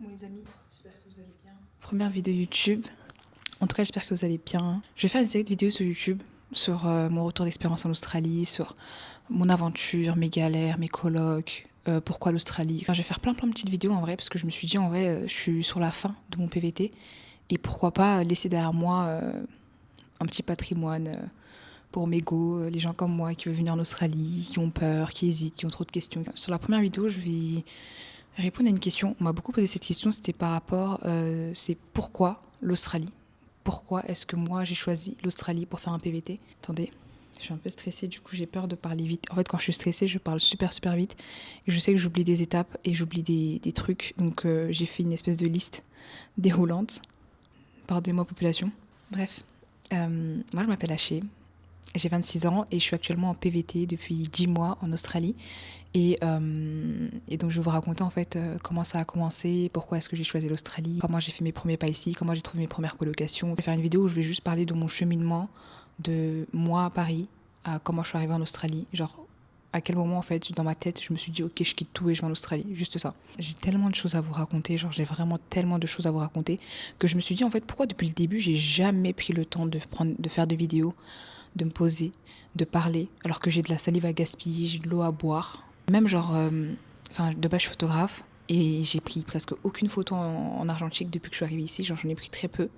Bon les amis, j'espère que vous allez bien. Première vidéo YouTube. En tout cas, j'espère que vous allez bien. Je vais faire une série de vidéos sur YouTube sur mon retour d'expérience en Australie, sur mon aventure, mes galères, mes colloques, pourquoi l'Australie. Enfin, je vais faire plein de petites vidéos en vrai, parce que je me suis dit en vrai, je suis sur la fin de mon PVT et pourquoi pas laisser derrière moi un petit patrimoine pour mes go, les gens comme moi qui veulent venir en Australie, qui ont peur, qui hésitent, qui ont trop de questions. Sur la première vidéo, je vais répondre à une question. On m'a beaucoup posé cette question, c'était par rapport, c'est pourquoi l'Australie? Pourquoi est-ce que moi j'ai choisi l'Australie pour faire un PVT? Attendez, je suis un peu stressée, du coup j'ai peur de parler vite. En fait, quand je suis stressée, je parle super vite. Et je sais que j'oublie des étapes et j'oublie des trucs. Donc j'ai fait une espèce de liste déroulante. Pardonnez-moi, population. Bref, moi je m'appelle Haché. J'ai 26 ans et je suis actuellement en PVT depuis 10 mois en Australie. Et donc je vais vous raconter en fait comment ça a commencé, pourquoi est-ce que j'ai choisi l'Australie, comment j'ai fait mes premiers pas ici, comment j'ai trouvé mes premières colocations. Je vais faire une vidéo où je vais juste parler de mon cheminement de moi à Paris, à comment je suis arrivée en Australie, genre à quel moment en fait dans ma tête je me suis dit ok je quitte tout et je vais en Australie, juste ça. J'ai tellement de choses à vous raconter, genre j'ai vraiment tellement de choses à vous raconter que je me suis dit en fait pourquoi depuis le début j'ai jamais pris le temps de faire de vidéos, de me poser, de parler, alors que j'ai de la salive à gaspiller, j'ai de l'eau à boire. Même genre, de base je suis photographe et j'ai pris presque aucune photo en argentique depuis que je suis arrivée ici, genre j'en ai pris très peu.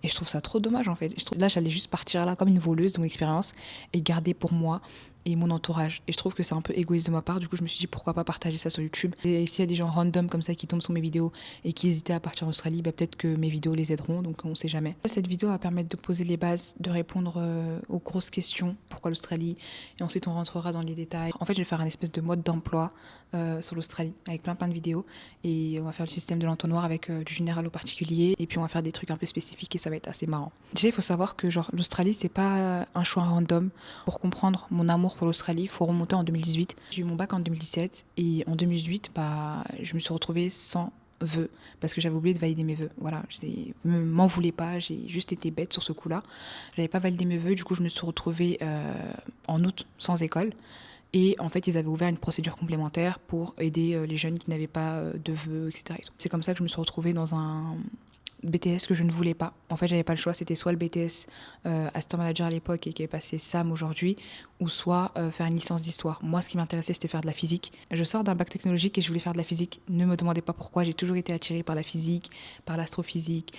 Et je trouve ça trop dommage en fait. Là j'allais juste partir là comme une voleuse de mon expérience et garder pour moi et mon entourage. Et je trouve que c'est un peu égoïste de ma part, du coup je me suis dit pourquoi pas partager ça sur YouTube. Et s'il y a des gens random comme ça qui tombent sur mes vidéos et qui hésitaient à partir en Australie, bah, peut-être que mes vidéos les aideront, donc on sait jamais. Cette vidéo va permettre de poser les bases, de répondre aux grosses questions, pourquoi l'Australie, et ensuite on rentrera dans les détails. En fait je vais faire un espèce de mode d'emploi sur l'Australie avec plein de vidéos et on va faire le système de l'entonnoir avec du général au particulier et puis on va faire des trucs un peu spécifiques et ça va être assez marrant. Déjà il faut savoir que genre l'Australie c'est pas un choix random. Pour comprendre mon amour pour l'Australie, il faut remonter en 2018. J'ai eu mon bac en 2017 et en 2018 je me suis retrouvée sans vœux parce que j'avais oublié de valider mes vœux. Voilà, m'en voulez pas, j'ai juste été bête sur ce coup-là. J'avais pas validé mes vœux, du coup je me suis retrouvée en août sans école. Et en fait, ils avaient ouvert une procédure complémentaire pour aider les jeunes qui n'avaient pas de vœux, etc. C'est comme ça que je me suis retrouvée dans un BTS que je ne voulais pas. En fait, j'avais pas le choix. C'était soit le BTS assistant manager à l'époque et qui est passé SAM aujourd'hui, ou soit faire une licence d'histoire. Moi, ce qui m'intéressait, c'était faire de la physique. Je sors d'un bac technologique et je voulais faire de la physique. Ne me demandez pas pourquoi. J'ai toujours été attirée par la physique, par l'astrophysique,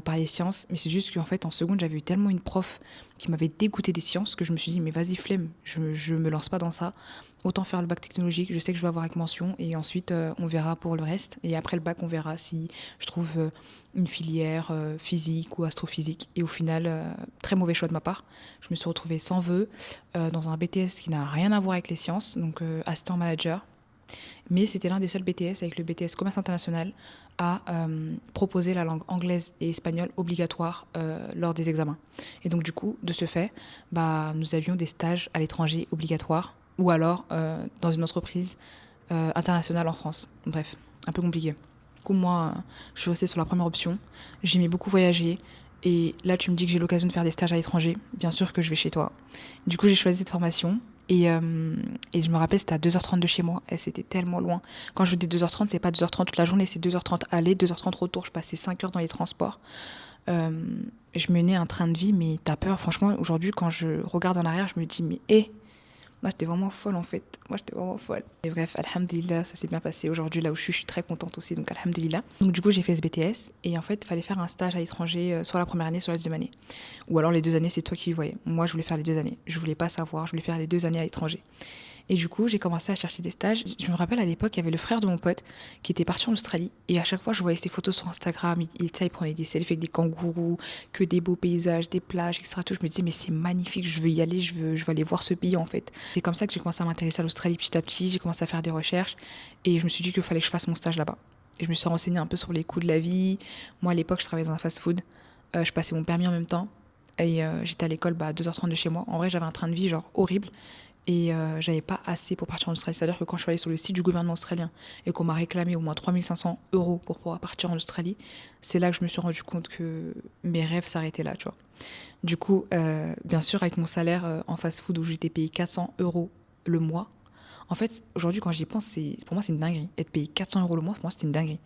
par les sciences. Mais c'est juste qu'en fait, en seconde, j'avais eu tellement une prof qui m'avait dégoûté des sciences que je me suis dit, mais vas-y, flemme, je me lance pas dans ça. Autant faire le bac technologique, je sais que je vais avoir avec mention et ensuite on verra pour le reste. Et après le bac, on verra si je trouve une filière physique ou astrophysique. Et au final, très mauvais choix de ma part. Je me suis retrouvée sans vœux dans un BTS qui n'a rien à voir avec les sciences, donc assistant manager. Mais c'était l'un des seuls BTS avec le BTS commerce international à proposer la langue anglaise et espagnole obligatoire lors des examens. Et donc du coup, de ce fait, nous avions des stages à l'étranger obligatoires ou alors dans une entreprise internationale en France. Bref, un peu compliqué. Du coup, moi, je suis restée sur la première option. J'aimais beaucoup voyager. Et là, tu me dis que j'ai l'occasion de faire des stages à l'étranger. Bien sûr que je vais chez toi. Du coup, j'ai choisi cette formation. Et je me rappelle, c'était à 2h30 de chez moi. Et c'était tellement loin. Quand je vous dis 2h30, c'est pas 2h30 toute la journée, c'est 2h30 aller, 2h30 retour. Je passais 5 heures dans les transports. Je menais un train de vie, mais t'as peur. Franchement, aujourd'hui, quand je regarde en arrière, je me dis, mais moi, j'étais vraiment folle en fait. Moi, j'étais vraiment folle. Et bref, alhamdulillah, ça s'est bien passé. Aujourd'hui, là où je suis très contente aussi. Donc, alhamdulillah. Donc, du coup, j'ai fait ce BTS. Et en fait, il fallait faire un stage à l'étranger, soit la première année, soit la deuxième année. Ou alors, les 2 années, c'est toi qui voyais. Moi, je voulais faire les 2 années. Je voulais pas savoir. Je voulais faire les 2 années à l'étranger. Et du coup, j'ai commencé à chercher des stages. Je me rappelle à l'époque, il y avait le frère de mon pote qui était parti en Australie. Et à chaque fois, je voyais ses photos sur Instagram. Il prenait des selfies avec des kangourous, que des beaux paysages, des plages, etc. Tout. Je me disais, mais c'est magnifique, je veux y aller, je veux aller voir ce pays en fait. C'est comme ça que j'ai commencé à m'intéresser à l'Australie petit à petit. J'ai commencé à faire des recherches. Et je me suis dit qu'il fallait que je fasse mon stage là-bas. Et je me suis renseignée un peu sur les coûts de la vie. Moi, à l'époque, je travaillais dans un fast-food. Je passais mon permis en même temps. Et j'étais à l'école à 2h30 de chez moi. En vrai, j'avais un train de vie genre horrible. Et j'avais pas assez pour partir en Australie. C'est-à-dire que quand je suis allée sur le site du gouvernement australien et qu'on m'a réclamé au moins 3 500 € pour pouvoir partir en Australie, c'est là que je me suis rendu compte que mes rêves s'arrêtaient là, tu vois. Du coup, bien sûr, avec mon salaire en fast-food où j'étais payée 400 € le mois, En fait, aujourd'hui, quand j'y pense, pour moi, c'est une dinguerie. Être payé 400 € le mois, pour moi, c'était une dinguerie.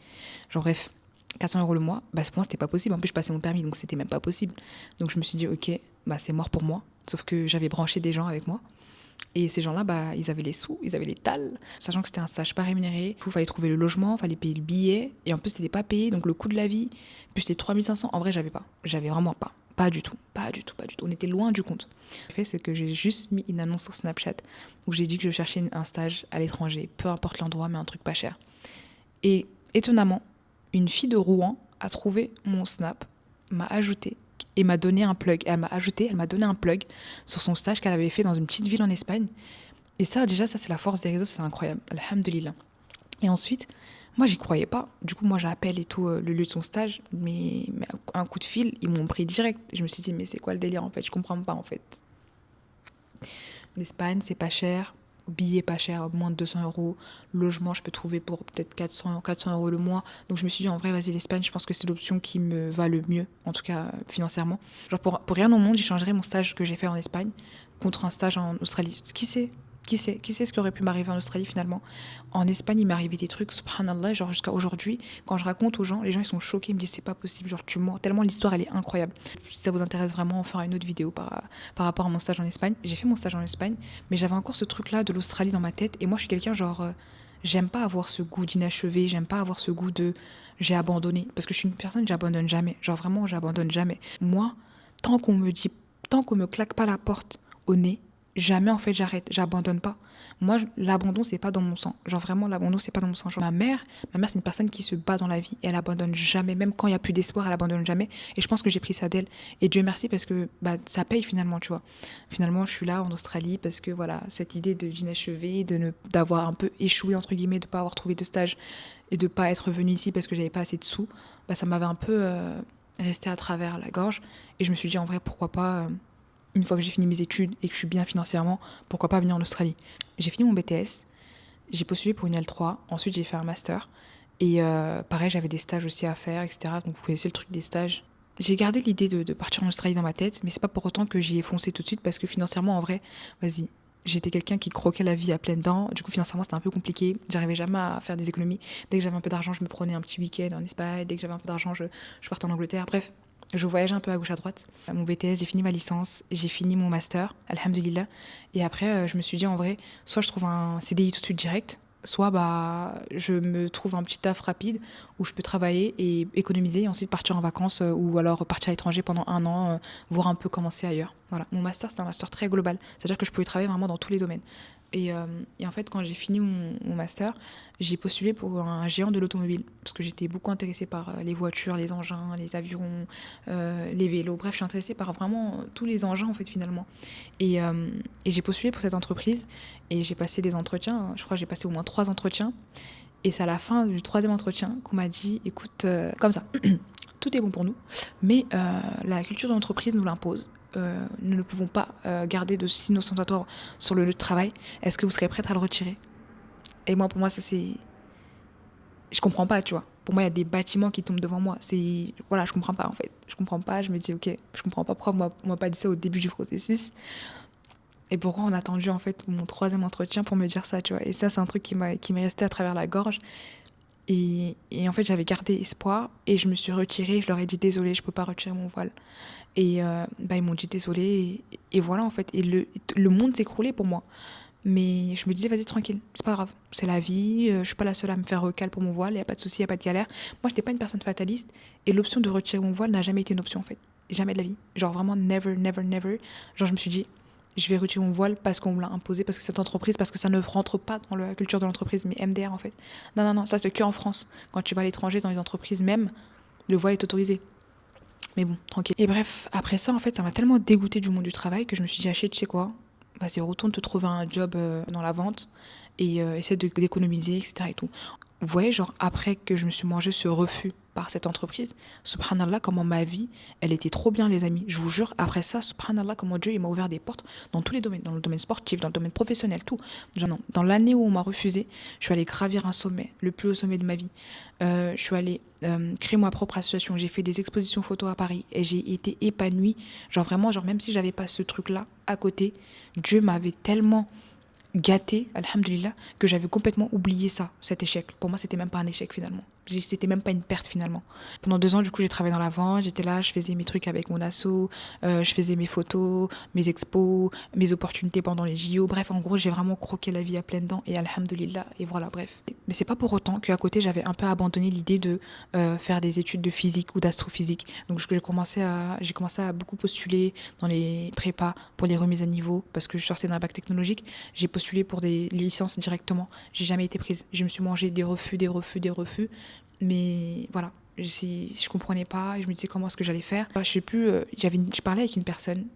Genre, bref, 400 € le mois, pour moi, c'était pas possible. En plus, je passais mon permis, donc c'était même pas possible. Donc, je me suis dit, ok, c'est mort pour moi. Sauf que j'avais branché des gens avec moi. Et ces gens-là, ils avaient les sous, ils avaient les tales, sachant que c'était un stage pas rémunéré. Il fallait trouver le logement, il fallait payer le billet. Et en plus, c'était pas payé, donc le coût de la vie, plus c'était 3500. En vrai, j'avais pas. J'avais vraiment pas. Pas du tout. On était loin du compte. Ce que j'ai fait, c'est que j'ai juste mis une annonce sur Snapchat où j'ai dit que je cherchais un stage à l'étranger, peu importe l'endroit, mais un truc pas cher. Et étonnamment, une fille de Rouen a trouvé mon Snap, m'a ajouté et m'a donné un plug. Elle m'a donné un plug sur son stage qu'elle avait fait dans une petite ville en Espagne. Et ça, déjà, ça, c'est la force des réseaux, c'est incroyable. Alhamdulillah. Et ensuite, moi, j'y croyais pas. Du coup, moi, j'appelle et tout le lieu de son stage, mais un coup de fil, ils m'ont pris direct. Je me suis dit, mais c'est quoi le délire, en fait? Je comprends pas, en fait. L'Espagne, c'est pas cher. Billet pas cher, moins de 200 €. Logement, je peux trouver pour peut-être 400 € le mois. Donc je me suis dit, en vrai, vas-y, l'Espagne, je pense que c'est l'option qui me va le mieux, en tout cas financièrement. Genre pour rien au monde, j'échangerais mon stage que j'ai fait en Espagne contre un stage en Australie. Qui sait ce qui aurait pu m'arriver en Australie finalement. En Espagne, il m'est arrivé des trucs, subhanallah, genre jusqu'à aujourd'hui, quand je raconte aux gens, les gens ils sont choqués, ils me disent c'est pas possible, genre tu mens, tellement l'histoire elle est incroyable. Si ça vous intéresse vraiment, on fera une autre vidéo par rapport à mon stage en Espagne. J'ai fait mon stage en Espagne, mais j'avais encore ce truc-là de l'Australie dans ma tête, et moi je suis quelqu'un genre, j'aime pas avoir ce goût d'inachevé, j'aime pas avoir ce goût de j'ai abandonné, parce que je suis une personne, j'abandonne jamais, genre vraiment j'abandonne jamais. Moi, tant qu'on me claque pas la porte au nez, jamais en fait j'arrête, j'abandonne pas. Moi l'abandon c'est pas dans mon sang, genre vraiment l'abandon c'est pas dans mon sang. Genre, ma mère c'est une personne qui se bat dans la vie, elle abandonne jamais, même quand il y a plus d'espoir elle abandonne jamais, et je pense que j'ai pris ça d'elle, et Dieu merci parce que ça paye finalement, tu vois. Finalement je suis là en Australie parce que voilà, cette idée d'inachevé, d'avoir un peu échoué entre guillemets, de pas avoir trouvé de stage et de pas être venue ici parce que j'avais pas assez de sous, ça m'avait un peu resté à travers la gorge, et je me suis dit en vrai pourquoi pas une fois que j'ai fini mes études et que je suis bien financièrement, pourquoi pas venir en Australie. J'ai fini mon BTS, j'ai postulé pour une L3, ensuite j'ai fait un master, et pareil, j'avais des stages aussi à faire, etc. Donc vous connaissez le truc des stages. J'ai gardé l'idée de partir en Australie dans ma tête, mais c'est pas pour autant que j'y ai foncé tout de suite, parce que financièrement, en vrai, vas-y, j'étais quelqu'un qui croquait la vie à pleines dents. Du coup, financièrement, c'était un peu compliqué. J'arrivais jamais à faire des économies. Dès que j'avais un peu d'argent, je me prenais un petit week-end en Espagne. Dès que j'avais un peu d'argent, je partais en Angleterre. Bref, je voyageais un peu à gauche à droite. Mon BTS, j'ai fini ma licence, j'ai fini mon master, alhamdulillah. Et après, je me suis dit en vrai, soit je trouve un CDI tout de suite direct, soit je me trouve un petit taf rapide où je peux travailler et économiser et ensuite partir en vacances ou alors partir à l'étranger pendant 1 an, voir un peu commencer ailleurs. Voilà. Mon master, c'était un master très global, c'est-à-dire que je pouvais travailler vraiment dans tous les domaines. Et en fait, quand j'ai fini mon master, j'ai postulé pour un géant de l'automobile parce que j'étais beaucoup intéressée par les voitures, les engins, les avions, les vélos. Bref, je suis intéressée par vraiment tous les engins en fait finalement. Et j'ai postulé pour cette entreprise et j'ai passé des entretiens. Je crois que j'ai passé au moins 3 entretiens. Et c'est à la fin du 3e entretien qu'on m'a dit, écoute, comme ça, tout est bon pour nous, mais la culture de l'entreprise nous l'impose. Nous ne pouvons pas garder de signes ostentatoires sur le lieu de travail. Est-ce que vous serez prête à le retirer? Et moi, pour moi, ça c'est... Je comprends pas, tu vois. Pour moi, il y a des bâtiments qui tombent devant moi. Voilà, je comprends pas en fait. Je comprends pas, je me dis, ok, je comprends pas pourquoi on m'a pas dit ça au début du processus. Et pourquoi on a attendu en fait mon 3e entretien pour me dire ça, tu vois. Et ça, c'est un truc qui m'est resté à travers la gorge. Et en fait, j'avais gardé espoir et je me suis retirée. Je leur ai dit désolé, je peux pas retirer mon voile. Et ils m'ont dit désolé. Et voilà en fait. Et le monde s'écroulait pour moi. Mais je me disais vas-y tranquille, c'est pas grave, c'est la vie. Je suis pas la seule à me faire recal pour mon voile. Il y a pas de souci, il y a pas de galère. Moi, j'étais pas une personne fataliste et l'option de retirer mon voile n'a jamais été une option en fait. Jamais de la vie. Genre vraiment never, never, never. Genre je me suis dit je vais retirer mon voile parce qu'on me l'a imposé, parce que cette entreprise, parce que ça ne rentre pas dans la culture de l'entreprise, mais MDR en fait. Non, ça c'est que en France. Quand tu vas à l'étranger, dans les entreprises même, le voile est autorisé. Mais bon, tranquille. Et bref, après ça, en fait, ça m'a tellement dégoûtée du monde du travail que je me suis dit, tu sais quoi, vas-y, retourne te trouver un job dans la vente et essaie d'économiser, etc. et tout. Vous voyez, genre, après que je me suis mangé ce refus par cette entreprise, subhanallah, comment ma vie, elle était trop bien, les amis. Je vous jure, après ça, subhanallah, comment Dieu, il m'a ouvert des portes dans tous les domaines, dans le domaine sportif, dans le domaine professionnel, tout. Genre, non. Dans l'année où on m'a refusé, je suis allée gravir un sommet, le plus haut sommet de ma vie. Je suis allée créer ma propre association. J'ai fait des expositions photos à Paris et j'ai été épanouie. Genre, vraiment, genre, même si j'avais pas ce truc-là à côté, Dieu m'avait tellement gâtée, alhamdoulilah, que j'avais complètement oublié cet échec. Pour moi, c'était même pas un échec finalement. C'était même pas une perte finalement. Pendant 2 ans, du coup, j'ai travaillé dans la vente, j'étais là, je faisais mes trucs avec mon asso, je faisais mes photos, mes expos, mes opportunités pendant les JO. Bref, en gros, j'ai vraiment croqué la vie à pleines dents et alhamdoulilah, et voilà, bref. Mais c'est pas pour autant qu'à côté, j'avais un peu abandonné l'idée de faire des études de physique ou d'astrophysique. Donc, j'ai commencé à beaucoup postuler dans les prépas pour les remises à niveau parce que je sortais d'un bac technologique. J'ai postulé pour des licences directement. J'ai jamais été prise. Je me suis mangé des refus. Mais voilà, je comprenais pas, je me disais comment est-ce que j'allais faire. Je sais plus, je parlais avec une personne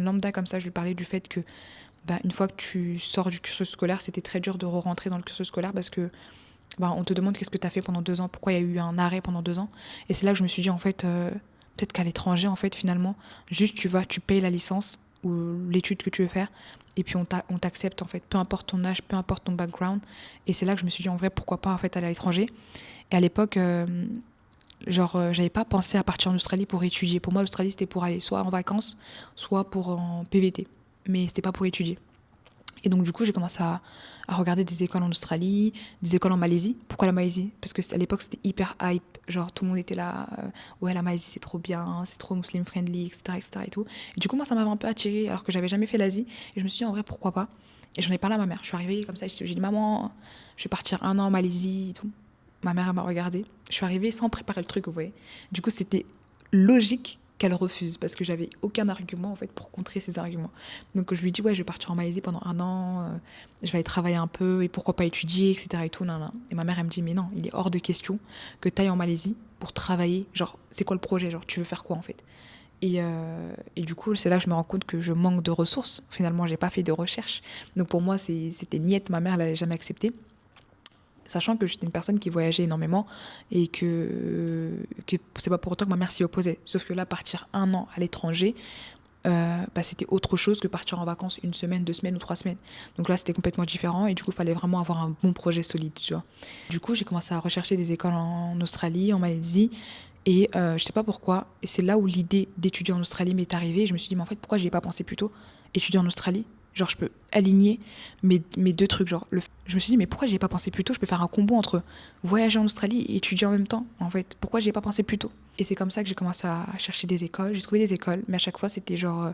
lambda comme ça, je lui parlais du fait que une fois que tu sors du cursus scolaire, c'était très dur de re-rentrer dans le cursus scolaire parce que on te demande qu'est-ce que tu as fait pendant 2 ans, pourquoi il y a eu un arrêt pendant 2 ans. Et c'est là que je me suis dit, en fait, peut-être qu'à l'étranger, en fait, finalement, juste tu payes la licence ou l'étude que tu veux faire, et puis on t'accepte, en fait, peu importe ton âge, peu importe ton background. Et c'est là que je me suis dit, en vrai, pourquoi pas, en fait, aller à l'étranger. Et à l'époque, j'avais pas pensé à partir en Australie pour étudier. Pour moi, l'Australie, c'était pour aller soit en vacances, soit pour en PVT. Mais c'était pas pour étudier. Et donc, du coup, j'ai commencé à regarder des écoles en Australie, des écoles en Malaisie. Pourquoi la Malaisie? Parce que à l'époque, c'était hyper hype. Genre, tout le monde était là. Ouais, la Malaisie, c'est trop bien, c'est trop muslim friendly, etc. Et tout. Et du coup, moi, ça m'avait un peu attirée, alors que j'avais jamais fait l'Asie. Et je me suis dit, en vrai, pourquoi pas? Et j'en ai parlé à ma mère. Je suis arrivée comme ça, j'ai dit, maman, je vais partir 1 an en Malaisie et tout. Ma mère, elle m'a regardée. Je suis arrivée sans préparer le truc, vous voyez. Du coup, c'était logique qu'elle refuse parce que j'avais aucun argument en fait pour contrer ses arguments. Donc je lui dis ouais, je vais partir en Malaisie pendant 1 an, je vais aller travailler un peu et pourquoi pas étudier, etc. et tout. Nan, nan. Et ma mère elle me dit mais non, il est hors de question que tu ailles en Malaisie pour travailler. Genre c'est quoi le projet, genre tu veux faire quoi en fait. Et du coup c'est là que je me rends compte que je manque de ressources. Finalement j'ai pas fait de recherche. Donc pour moi c'était niette, ma mère elle n'allait jamais accepter. Sachant que j'étais une personne qui voyageait énormément et que c'est pas pour autant que ma mère s'y opposait. Sauf que là, partir 1 an à l'étranger, c'était autre chose que partir en vacances 1 semaine, 2 semaines ou 3 semaines. Donc là, c'était complètement différent et du coup, il fallait vraiment avoir un bon projet solide, tu vois. Du coup, j'ai commencé à rechercher des écoles en Australie, en Malaisie et je sais pas pourquoi. Et c'est là où l'idée d'étudier en Australie m'est arrivée. Je me suis dit, mais en fait, pourquoi j'y ai pas pensé plus tôt? Étudier en Australie, genre je peux aligner mes 2 trucs. Je me suis dit, mais pourquoi j'y ai pas pensé plus tôt? Je peux faire un combo entre voyager en Australie et étudier en même temps, en fait. Pourquoi j'y ai pas pensé plus tôt? Et c'est comme ça que j'ai commencé à chercher des écoles. J'ai trouvé des écoles, mais à chaque fois, c'était genre,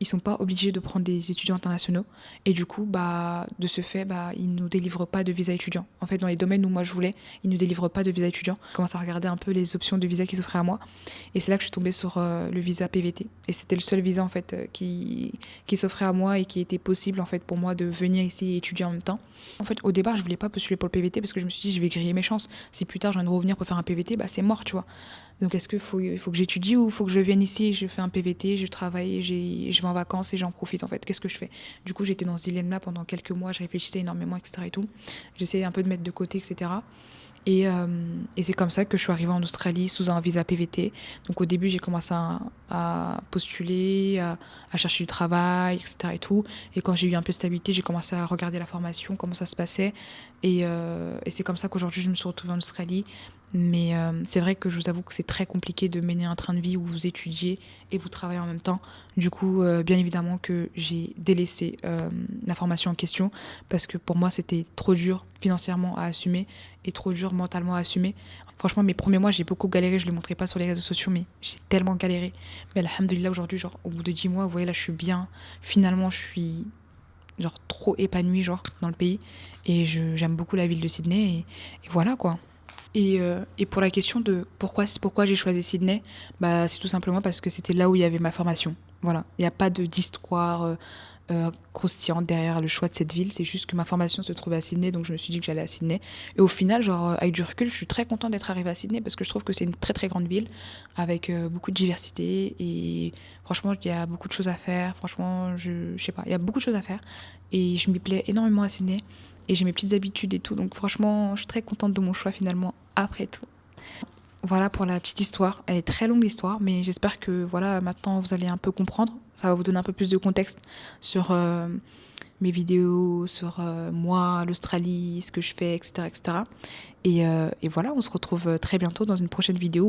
ils sont pas obligés de prendre des étudiants internationaux. Et du coup, de ce fait, ils nous délivrent pas de visa étudiant. En fait, dans les domaines où moi je voulais, ils nous délivrent pas de visa étudiant. Je commence à regarder un peu les options de visa qui s'offraient à moi. Et c'est là que je suis tombée sur le visa PVT. Et c'était le seul visa, en fait, qui s'offrait à moi et qui était possible, en fait, pour moi de venir ici et étudier en même temps. En fait, au départ, je voulais pas postuler pour le PVT parce que je me suis dit, je vais griller mes chances. Si plus tard, je viens de revenir pour faire un PVT, c'est mort, tu vois. Donc, est-ce qu'il faut que j'étudie ou il faut que je vienne ici, je fais un PVT, je travaille, je vais en vacances et j'en profite, en fait. Qu'est-ce que je fais? Du coup, j'étais dans ce dilemme-là pendant quelques mois, je réfléchissais énormément, etc. et tout. J'essayais un peu de mettre de côté, etc. Et c'est comme ça que je suis arrivée en Australie sous un visa PVT. Donc au début, j'ai commencé à postuler, à chercher du travail, etc. et tout. Et quand j'ai eu un peu de stabilité, j'ai commencé à regarder la formation, comment ça se passait. Et c'est comme ça qu'aujourd'hui, je me suis retrouvée en Australie. Mais c'est vrai que je vous avoue que c'est très compliqué de mener un train de vie où vous étudiez et vous travaillez en même temps. Du coup, bien évidemment que j'ai délaissé la formation en question parce que pour moi, c'était trop dur financièrement à assumer et trop dur mentalement à assumer. Franchement, mes premiers mois, j'ai beaucoup galéré. Je ne les montrais pas sur les réseaux sociaux, mais j'ai tellement galéré. Mais alhamdoulilah, aujourd'hui, genre, au bout de 10 mois, vous voyez, là, je suis bien. Finalement, je suis trop épanouie dans le pays. Et j'aime beaucoup la ville de Sydney. Et voilà, quoi. Et pour la question de pourquoi j'ai choisi Sydney, c'est tout simplement parce que c'était là où il y avait ma formation. Voilà, il n'y a pas d'histoire croustillante derrière le choix de cette ville, c'est juste que ma formation se trouvait à Sydney, donc je me suis dit que j'allais à Sydney. Et au final, avec du recul, je suis très contente d'être arrivée à Sydney parce que je trouve que c'est une très très grande ville avec beaucoup de diversité et franchement, il y a beaucoup de choses à faire. Franchement, je sais pas, il y a beaucoup de choses à faire et je m'y plais énormément à Sydney. Et j'ai mes petites habitudes et tout. Donc franchement, je suis très contente de mon choix finalement, après tout. Voilà pour la petite histoire. Elle est très longue l'histoire, mais j'espère que voilà, maintenant vous allez un peu comprendre. Ça va vous donner un peu plus de contexte sur mes vidéos, sur moi, l'Australie, ce que je fais, etc. etc. Et voilà, on se retrouve très bientôt dans une prochaine vidéo.